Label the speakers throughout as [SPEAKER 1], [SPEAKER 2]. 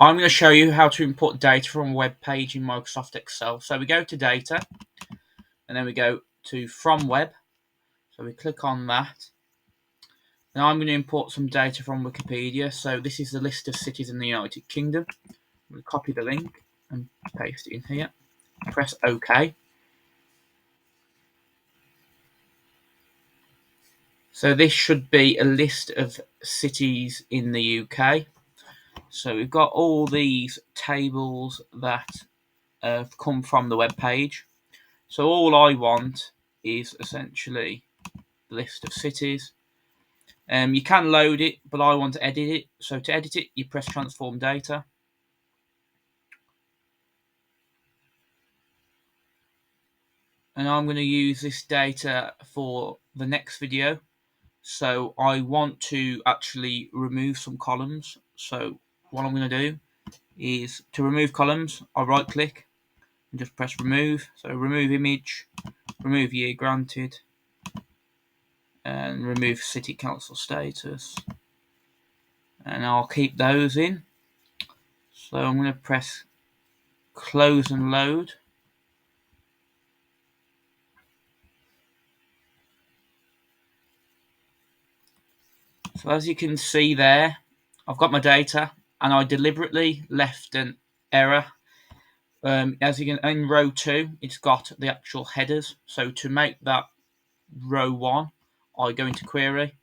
[SPEAKER 1] I'm going to show you how to import data from a web page in Microsoft Excel. So we go to data and then we go to from web. So we click on that. Now I'm going to import some data from Wikipedia. So this is the list of cities in the United Kingdom. We'll copy the link and paste it in here. Press OK. So this should be a list of cities in the UK. So we've got all these tables that have come from the web page. So all I want is essentially the list of cities. You can load it, but I want to edit it. So to edit it, you press transform data. And I'm going to use this data for the next video. So I want to actually remove some columns. So what I'm going to do is to remove columns, I right click and just press remove. So remove image, remove year granted, and remove city council status. And I'll keep those in. So I'm going to press close and load. So as you can see there, I've got my data and I deliberately left an error. As you can, in row 2, it's got the actual headers. So to make that row 1, I go into query,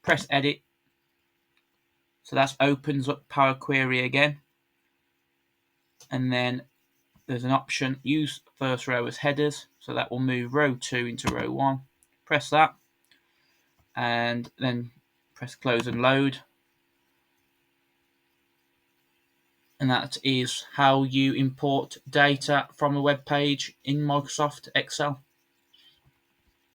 [SPEAKER 1] press edit. So that opens up Power Query again. And then there's an option, use first row as headers. So that will move row 2 into row 1. Press that. And then press close and load. And that is how you import data from a web page in Microsoft Excel.